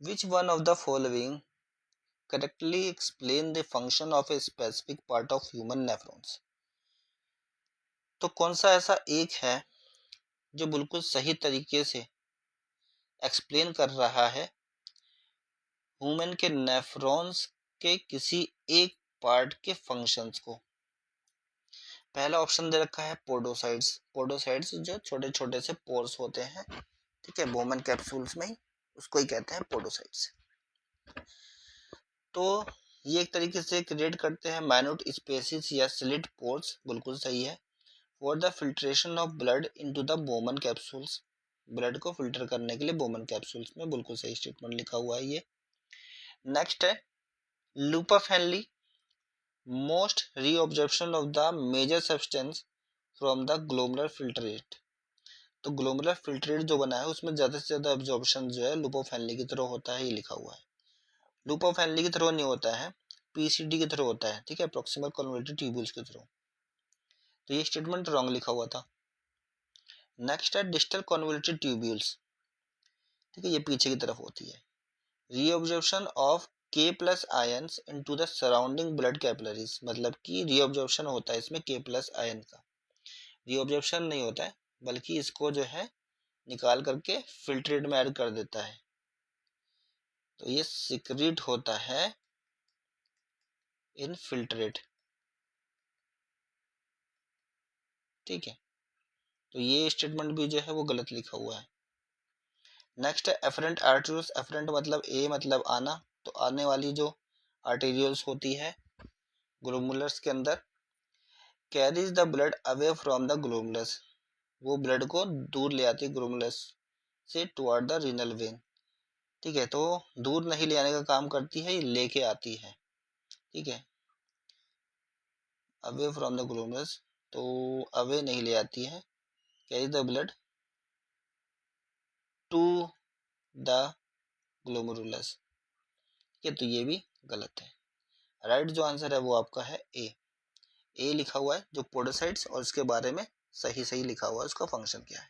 Which one of the following correctly explain the function of a specific part of human nephrons. तो कौन सा ऐसा एक है जो बिल्कुल सही तरीके से एक्सप्लेन कर रहा है ह्यूमन के नेफ्रॉन्स के किसी एक पार्ट के फंक्शंस को। पहला ऑप्शन दे रखा है पोडोसाइट्स। पोडोसाइट्स जो छोटे छोटे से पोर्स होते हैं, ठीक है, बोमन कैप्सूल्स में ही, उसको ही कहते हैं पोडोसाइट्स। तो ये एक तरीके से क्रिएट करते हैं माइन्यूट स्पेसिस या स्लिट पोर्स, बिल्कुल सही है। For the filtration of blood into the Bowman capsules, blood को फिल्टर करने के लिए बोमन कैप्सूल्स में, बिल्कुल सही स्टेटमेंट लिखा हुआ है ये। नेक्स्ट है loop of Henle, most reabsorption of the major substance from the glomerular filtrate. तो ग्लोमेरुलर फिल्ट्रेट जो बना है उसमें ज्यादा से ज्यादा एब्जॉर्प्शन जो है लूपफ हेनली की तरह होता है, ये लिखा हुआ है। लूपफ हेनली की तरह नहीं होता है, पीसीडी की तरह होता है, ठीक है, प्रॉक्सिमल कन्वोल्यूटेड ट्यूब्यूल्स की तरह। तो ये स्टेटमेंट रॉन्ग लिखा हुआ था। नेक्स्ट है डिस्टल कन्वोल्यूटेड ट्यूब्यूल्स, ठीक है, ये पीछे की तरफ होती है। रीअब्जॉर्प्शन ऑफ के plus ions into the surrounding blood capillaries, मतलब कि रीअब्जॉर्प्शन होता है इसमें के प्लस आयन का। रीअब्जॉर्प्शन नहीं होता है, बल्कि इसको जो है निकाल करके फिल्ट्रेट में ऐड कर देता है। तो ये सिक्रीट होता है इन फिल्ट्रेट, ठीक है। तो ये स्टेटमेंट भी जो है वो गलत लिखा हुआ है। नेक्स्ट है एफरेंट आर्टरीज। एफरेंट मतलब ए मतलब आना, तो आने वाली जो आर्टेरियल्स होती है ग्लोमुलर्स के अंदर, carries the blood away from the glomerulus, वो ब्लड को दूर ले आती है ग्लोमुलस से टुवर्ड द रीनल वेन, ठीक है। तो दूर नहीं ले आने का काम करती है, ये लेके आती है, ठीक है, अवे फ्रॉम द ग्लोमुलस, तो अवे नहीं ले आती है, carry the blood to the glomerulus, ठीक है। तो ये भी गलत है। राइट जो आंसर है वो आपका है ए लिखा हुआ है जो पोडोसाइट्स, और इसके बारे में सही सही लिखा हुआ है उसका फंक्शन क्या है।